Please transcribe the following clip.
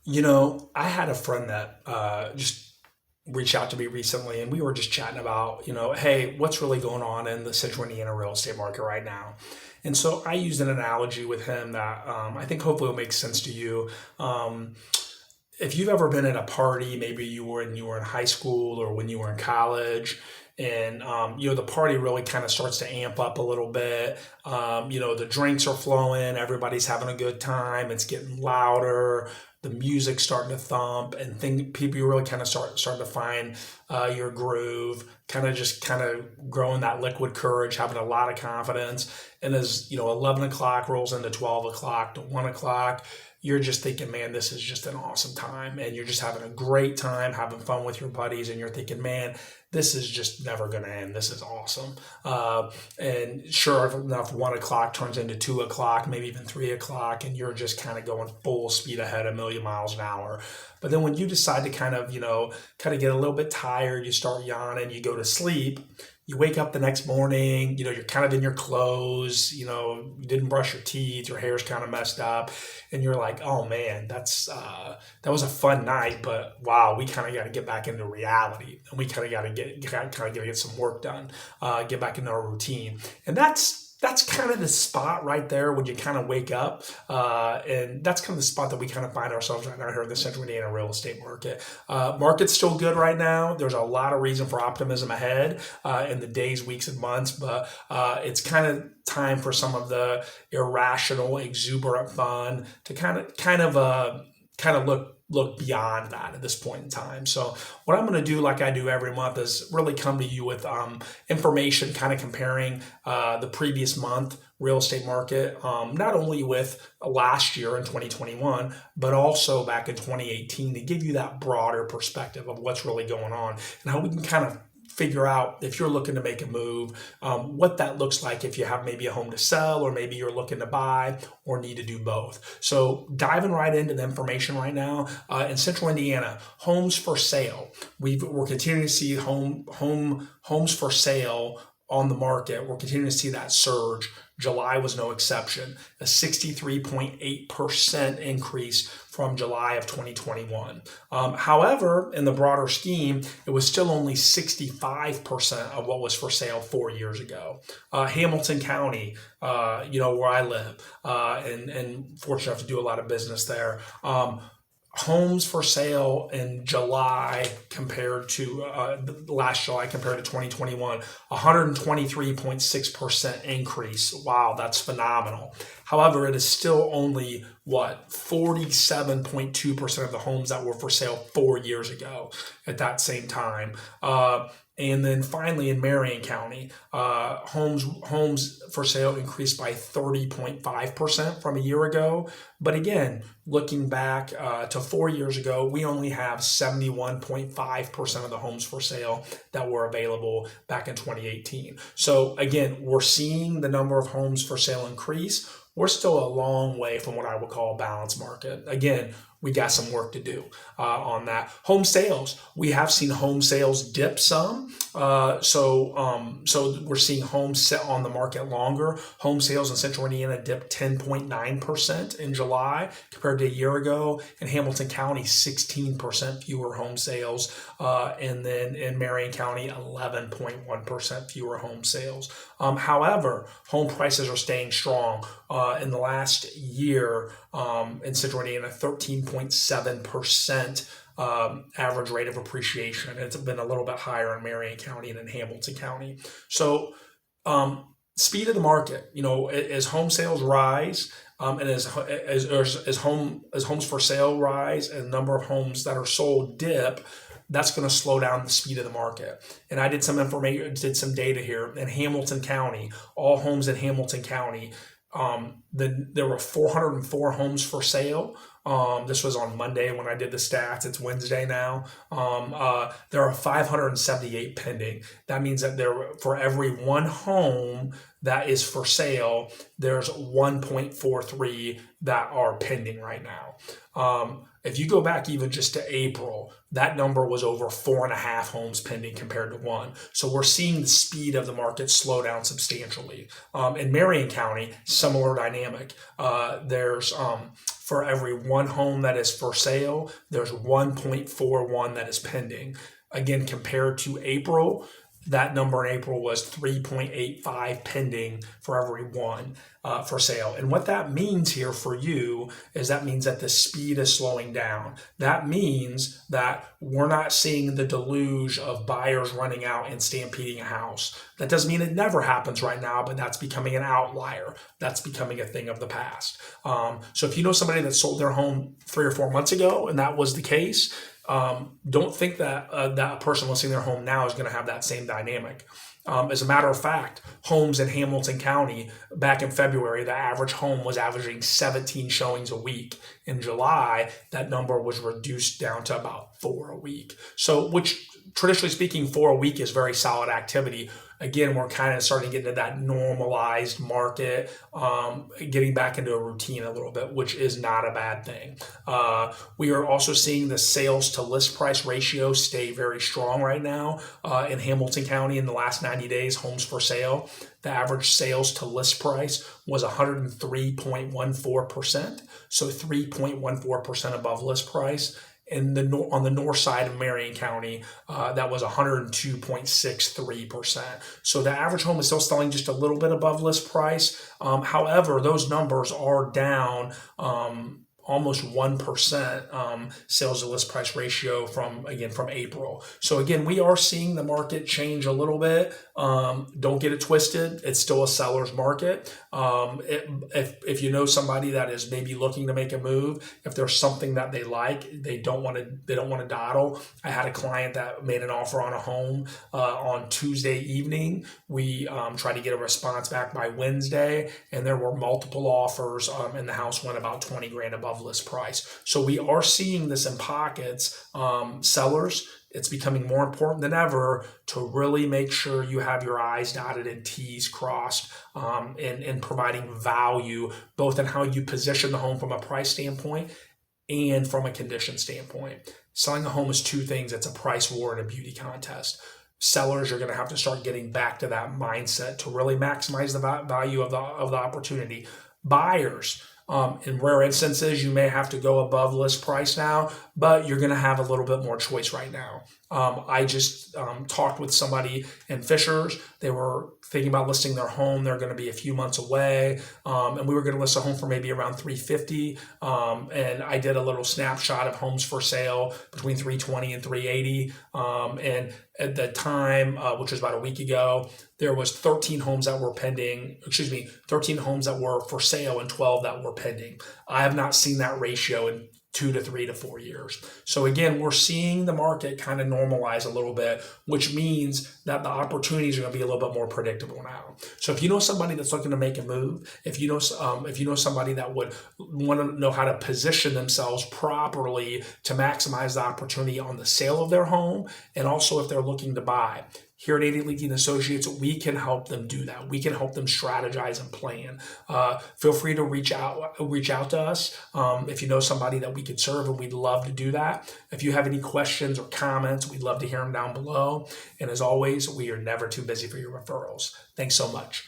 I had a friend that just reached out to me recently, and we were just chatting about, hey, what's really going on in the Central Indiana real estate market right now? And so I used an analogy with him that I think hopefully will make sense to you. Um, if you've ever been at a party, maybe you were in high school or when you were in college, and the party really kind of starts to amp up a little bit. The drinks are flowing, everybody's having a good time, it's getting louder, the music's starting to thump, and people you really kind of starting to find your groove, kind of growing that liquid courage, having a lot of confidence. And as 11 o'clock rolls into 12 o'clock to 1 o'clock, you're just thinking, man, this is just an awesome time. And you're just having a great time, having fun with your buddies. And you're thinking, man, this is just never going to end. This is awesome. And sure enough, 1 o'clock turns into 2 o'clock, maybe even 3 o'clock. And you're just kind of going full speed ahead, a million miles an hour. But then when you decide to kind of get a little bit tired, you start yawning, you go to sleep, you wake up the next morning, you're kind of in your clothes, you didn't brush your teeth, your hair's kind of messed up, and you're like, oh man, that was a fun night, but wow, we kind of got to get back into reality, and we kind of got to get some work done, get back into our routine, and that's kind of the spot right there when you kind of wake up. And that's kind of the spot that we kind of find ourselves right now here in the Central Indiana real estate market. Market's still good right now. There's a lot of reason for optimism ahead in the days, weeks, and months, but it's kind of time for some of the irrational, exuberant fun to kind of look beyond that at this point in time. So what I'm going to do, like I do every month, is really come to you with information, kind of comparing the previous month real estate market, not only with last year in 2021, but also back in 2018, to give you that broader perspective of what's really going on and how we can kind of figure out, if you're looking to make a move, what that looks like if you have maybe a home to sell, or maybe you're looking to buy, or need to do both. So diving right into the information right now, in Central Indiana, homes for sale. We're continuing to see homes for sale on the market. We're continuing to see that surge. July was no exception, a 63.8% increase from July of 2021. However, in the broader scheme, it was still only 65% of what was for sale 4 years ago. Hamilton County, where I live, and fortunate enough to do a lot of business there. Homes for sale in July compared to last July compared to 2021, 123.6% increase. Wow, that's phenomenal. However, it is still only 47.2% of the homes that were for sale 4 years ago at that same time. And then finally in Marion County, homes for sale increased by 30.5% from a year ago. But again, looking back to 4 years ago, we only have 71.5% of the homes for sale that were available back in 2018. So again, we're seeing the number of homes for sale increase. We're still a long way from what I would call a balanced market. Again, we got some work to do on that. Home sales, we have seen home sales dip some. So we're seeing homes set on the market longer. Home sales in Central Indiana dipped 10.9% in July compared to a year ago. In Hamilton County, 16% fewer home sales. And then in Marion County, 11.1% fewer home sales. However, home prices are staying strong. In the last year, in Central Indiana, 13.7% average rate of appreciation. It's been a little bit higher in Marion County and in Hamilton County. So, speed of the market, as home sales rise, and as homes for sale rise, and number of homes that are sold dip, that's going to slow down the speed of the market. And I did some data here in Hamilton County. All homes in Hamilton County, there were 404 homes for sale. This was on Monday when I did the stats. It's Wednesday now. There are 578 pending. That means that for every one home that is for sale, there's 1.43 that are pending right now. If you go back even just to April, that number was over 4.5 homes pending compared to 1. So we're seeing the speed of the market slow down substantially. In Marion County, similar dynamic. There's for every 1 home that is for sale, there's 1.41 that is pending. Again, compared to April, that number in April was 3.85 pending for every 1 for sale. And what that means here for you is that means that the speed is slowing down. That means that we're not seeing the deluge of buyers running out and stampeding a house. That doesn't mean it never happens right now, but that's becoming an outlier. That's becoming a thing of the past. So if you know somebody that sold their home 3 or 4 months ago and that was the case, don't think that that person listing their home now is going to have that same dynamic. As a matter of fact, homes in Hamilton County back in February, the average home was averaging 17 showings a week. In July, that number was reduced down to about 4 a week. So, which traditionally speaking, 4 a week is very solid activity. Again, we're kind of starting to get into that normalized market, getting back into a routine a little bit, which is not a bad thing. We are also seeing the sales to list price ratio stay very strong right now in Hamilton County. In the last 90 days, homes for sale, the average sales to list price was 103.14%, so 3.14% above list price. And on the north side of Marion County, that was 102.63%. So the average home is still selling just a little bit above list price. However, those numbers are down almost 1% sales to list price ratio from April. So again, we are seeing the market change a little bit. Don't get it twisted. It's still a seller's market. If you know somebody that is maybe looking to make a move, if there's something that they like, they don't want to dawdle. I had a client that made an offer on a home on Tuesday evening. We tried to get a response back by Wednesday, and there were multiple offers, and the house went about 20 grand above list price. So we are seeing this in pockets. Sellers, it's becoming more important than ever to really make sure you have your I's dotted and T's crossed, in providing value, both in how you position the home from a price standpoint and from a condition standpoint. Selling a home is 2 things. It's a price war and a beauty contest. Sellers are going to have to start getting back to that mindset to really maximize the value of the opportunity. Buyers, in rare instances, you may have to go above list price now, but you're going to have a little bit more choice right now. I just talked with somebody in Fishers. They were thinking about listing their home. They're going to be a few months away, and we were going to list a home for maybe around $350. And I did a little snapshot of homes for sale between $320 and $380. And at the time, which was about a week ago, there was 13 homes that were pending. 13 homes that were for sale and 12 that were pending. I have not seen that ratio in 2 to 3 to 4 years. So again, we're seeing the market kind of normalize a little bit, which means that the opportunities are going to be a little bit more predictable now. So if you know somebody that's looking to make a move, if you know somebody that would want to know how to position themselves properly to maximize the opportunity on the sale of their home, and also if they're looking to buy, here at 80 Leaking Associates, we can help them do that. We can help them strategize and plan. Feel free to reach out to us if you know somebody that we could serve, and we'd love to do that. If you have any questions or comments, we'd love to hear them down below. And as always, we are never too busy for your referrals. Thanks so much.